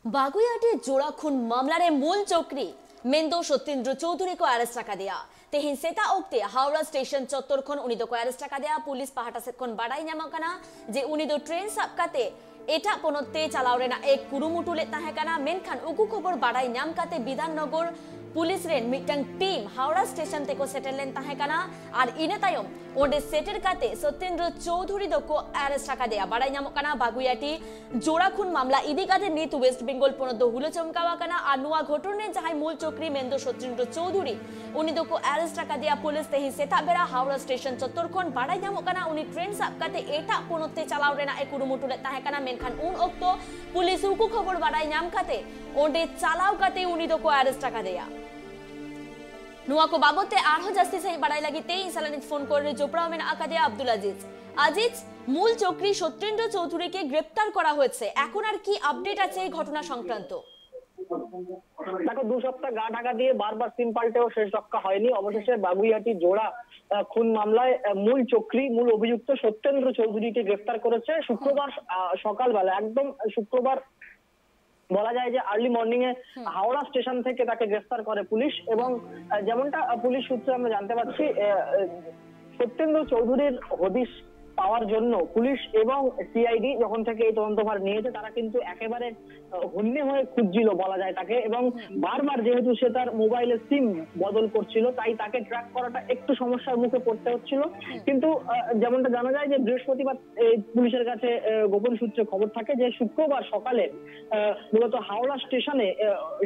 बागुइयाटी जोड़ा खून मामला मूल चौकरी मेंदो सत्येंद्र चौधरी को अरेस्ट रखा दिया तेहिन सेता ओक्ते हावड़ा स्टेशन चत्तर खन उनी दो को अरेस्ट रखा दिया पुलिस पहाटा सेत खन बाडाई ᱧᱟᱢᱟᱠᱟᱱᱟ जे उनी दो ट्रेन साब काते एटा पोनते चलाव रेना एक कुरुमुटु ले ताहेकाना मेनखान उकु खबर बाडाई ᱧᱟᱢ काते विधाननगर पुलिस रेन मिटंग टीम हावड़ा स्टेशन ते को सेटल लेन ताहेकाना और इने तायम ओंडे सेटल काते सत्येंद्र चौधरी दो को अरेस्ट रखा दिया बाडाई ᱧᱟᱢᱚᱜ बागुइयाटी जोड़ा खून मामला इदी काते नीत वेस्ट बेंगल पोनो दो हुलो चमकावा काना और नुआ घटने जहां मूल चौकरी मेंदो सत्येंद्र चौधरी उनी दो को अरेस्ट रखा दिया पुलिस तेहि सेता बेरा हावड़ा स्टेशन चत्तर खन बाडाई ᱧᱟᱢᱚᱜ काना उनी ट्रेन साब काते एटा पोनते चलाव रेना एक कुरुमुटु ले ताहेकाना मेनखान उन ओक्तो पुलिस उकु खबर बाडाई ᱧᱟᱢ काते ओंडे चलाव काते उनी दो को अरेस्ट रखा दिया नुआ को बाबते आरो जास्ती सही बाडाई लागिते इनसालानि फोन करे जोपड़ा मेना आकादिया अब्दुल আজিজ मूल चौकरी सत्येंद्र चौधरी के ग्रेप्तार करा হয়েছে এখন আর কি আপডেট আছে এই ঘটনা সংক্রান্ত দেখো দু সপ্তাহ গা ঢাকা দিয়ে বারবার সিম পাল্টেও শেষ রক্ষা হয়নি অবশেষে বাগুইয়াটি জোড়া খুন মামলায় মূল চক্রী মূল অভিযুক্ত সত্যেন্দ্র চৌধুরীকে গ্রেফতার করেছে শুক্রবার সকালবেলা একদম শুক্রবার বলা যায় যে আর্লি মর্নিং এ হাওড়া স্টেশন থেকে তাকে গ্রেফতার করে পুলিশ এবং যেমনটা পুলিশ সূত্রে আমরা জানতে পারছি সত্যেন্দ্র চৌধুরীর হদিশ পাওয়ার জন্য পুলিশ এবং সিআইডি যখন থেকে এই তদন্তভার নিয়েছে তারা কিন্তু একেবারে হন্যে হয়ে খুঁজছিল বলা যায় তাকে এবং বারবার যেহেতু সে তার মোবাইলের সিম বদল করছিল তাই তাকে ট্র্যাক করাটা একটু সমস্যার মুখে পড়তে হচ্ছিল কিন্তু যেমনটা জানা যায় যে বৃহস্পতিবার পুলিশের কাছে গোপন সূত্রে খবর থাকে যে শুক্রবার সকালে মূলত হাওড়া স্টেশনে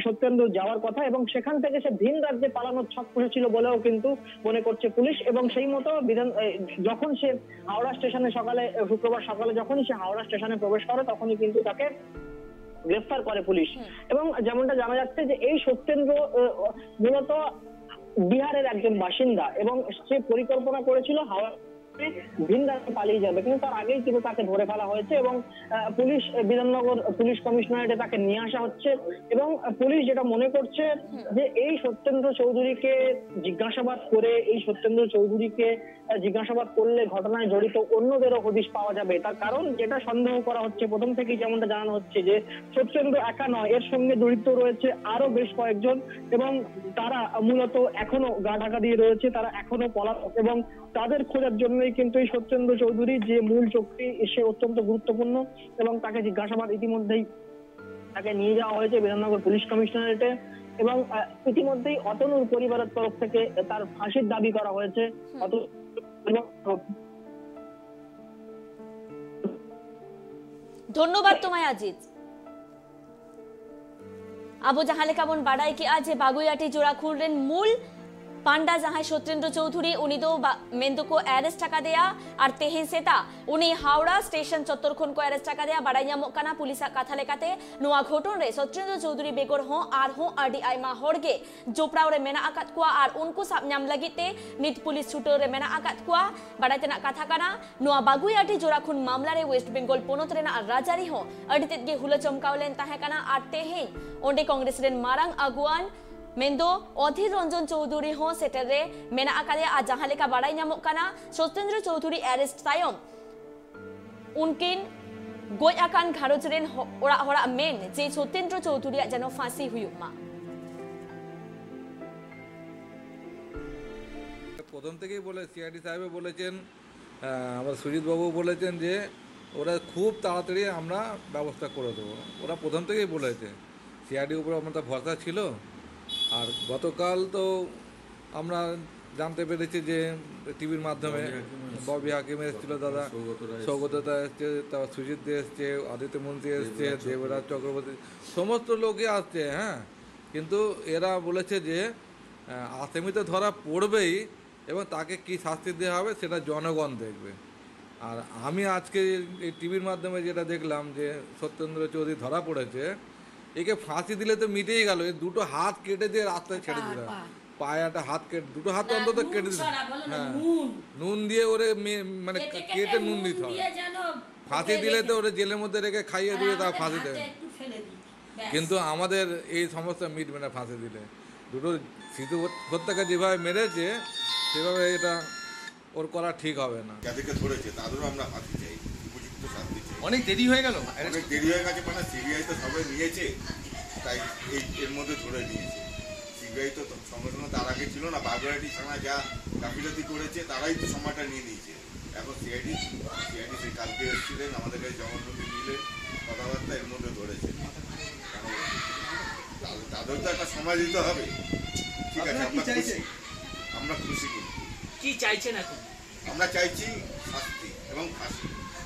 সত্যেন্দ্র যাওয়ার কথা এবং সেখান থেকে সে ভিন রাজ্যে পালানোর ছক কষেছিল বলেও কিন্তু মনে করছে পুলিশ এবং সেই মতো যখন সে হাওড়া স্টেশনে সকালে শুক্রবার সকালে যখনই সে হাওড়া স্টেশনে প্রবেশ করে তখনই কিন্তু তাকে গ্রেফতার করে পুলিশ এবং যেমনটা জানা যাচ্ছে যে এই সত্যেন্দ্র মূলত বিহারের একজন বাসিন্দা এবং সে পরিকল্পনা করেছিল হাওড়া ভিন রাজ্যে পালিয়ে যাবে কিন্তু তার আগেই কিন্তু তাকে ধরে ফেলা হয়েছে এবং পুলিশ বিধাননগর পুলিশ কমিশনারেটে তাকে নিয়ে আসা হচ্ছে এবং পুলিশ যেটা মনে করছে যে এই সত্যেন্দ্র চৌধুরীকে জিজ্ঞাসাবাদ করে এই সত্যেন্দ্র চৌধুরীকে জিজ্ঞাসাবাদ করলে ঘটনায় জড়িত অন্যদেরও হদিশ পাওয়া যাবে তার কারণ যেটা সন্দেহ করা হচ্ছে প্রথম থেকেই যেমনটা জানানো হচ্ছে যে সত্যেন্দ্র একা নয় এর সঙ্গে জড়িত রয়েছে আরো বেশ কয়েকজন এবং তারা মূলত এখনো গা ঢাকা দিয়ে রয়েছে তারা এখনো পলাতক এবং তাদের খোঁজার জন্যই কিন্তু এই সত্যেন্দ্র চৌধুরী যে মূল চক্রী সে অত্যন্ত গুরুত্বপূর্ণ এবং তাকে জিজ্ঞাসাবাদ ইতিমধ্যেই তাকে নিয়ে যাওয়া হয়েছে বিধাননগর পুলিশ কমিশনারেটে এবং ইতিমধ্যেই অতনুর পরিবারের তরফ থেকে তার ফাঁসির দাবি করা হয়েছে ধন্যবাদ তোমায় আজিজ আবু জাহালে কাবন বাড়াই কি আজ বাগুইয়াটি जोड़ा खून रेन मूल पांडा जहां सत्येंद्र चौधरी उनी दो मेंदो को अरेस्ट टका दिया और तेहिन सेता उनी हावड़ा स्टेशन चत्तर खन को अरेस्ट टका दिया बाडाई ᱧᱟᱢᱚᱜ ᱠᱟᱱᱟ पुलिस कथा लेकाते नुआ घटन रे सत्येंद्र चौधरी बेगर हो आर हो आडी आयमा होड़गे जोपड़ाव रे मेना आकात कुआ और उनको साब ᱧᱟᱢ लगिते नित पुलिस छुटो रे मेना आकात कुआ बाडाई तेना कथा काना नुआ बागुइयाटी जोड़ा खून मामला रे वेस्ट बेंगल पोनत रेना राजारी हो अडी तेत गे हुला चमकावलेन ताहे काना और तेहिन ओंडे कांग्रेस रेन मारांग अगुआन मेंदो अधीर रंजन चौधरी हो सेटर रे मेना आकादिया आ जहां लेका बाडाई ᱧᱟᱢᱚᱜ काना सत्येंद्र चौधरी अरेस्ट तायम उनकिन गोय आकान घारोज रेन ओरा होरा मेन जे सत्येंद्र चौधरी जनो फांसी हुयुमा প্রথম থেকেই বলে সিআইডি সাহেব বলেছেন আবার সুজিত বাবু বলেছেন যে ওরা খুব তাড়াতাড়ি আমরা ব্যবস্থা করে দেব ওরা প্রথম থেকেই বলেছে সিআইডির উপর আমাদের ভরসা ছিল আর গতকাল তো আমরা জানতে পেরেছি যে টিভির মাধ্যমে ববি হাকিম এসেছিল দাদা সৌগতদা এসছে তারপর সুজিত দে এসছে আদিত্য মন্ত্রী এসছে দেবরাজ চক্রবর্তী সমস্ত লোকই আসছে হ্যাঁ কিন্তু এরা বলেছে যে আসামি তো ধরা পড়বেই এবং তাকে কি শাস্তি দেওয়া হবে সেটা জনগণ দেখবে আর আমি আজকে এই টিভির মাধ্যমে যেটা দেখলাম যে সত্যেন্দ্র চৌধুরী ধরা পড়েছে একে ফাঁসি দিলে তো মিটেই গেল এই দুটো হাত কেটে দিয়ে রাস্তায় ছেড়ে দিল পায়ে একটা হাত কেটে দুটো হাত অন্তত কেটে দিল হ্যাঁ নুন দিয়ে ওরে মানে কেটে নুন দিতে হবে ফাঁসি দিলে তো ওরে জেলের মধ্যে রেখে খাইয়ে দিয়ে তা ফাঁসি দেবে কিন্তু আমাদের এই সমস্যা মিটবে না ফাঁসি দিলে দুটো শিশু হত্যাকে যেভাবে মেরেছে সেভাবে এটা ওর করা ঠিক হবে না যাদেরকে ধরেছে তাদেরও আমরা ফাঁসি চাই উপযুক্ত শাস্তি চাই অনেক দেরি হয়ে গেল। অনেক দেরি হয়ে গেছে, মানে সিবিআই তো সবাই নিয়েছে, তাই এর মধ্যে ধরে নিয়েছে। সিবিআই তো সঙ্গে সঙ্গে তার আগে ছিল না, বাগুইআটি থানা যা গাফিলতি করেছে তারাই তো সময়টা নিয়ে নিয়েছে। এখন সিআইডি সেই কালকে এসেছিলেন, আমাদের কাছে জবানবন্দি দিলেন, কথাবার্তা এর মধ্যে ধরেছে। তাদের তো একটা সময় দিতে হবে। ঠিক আছে, আমরা খুশি। কি চাইছেন এখন? আমরা চাইছি শাস্তি এবং ফাঁসি।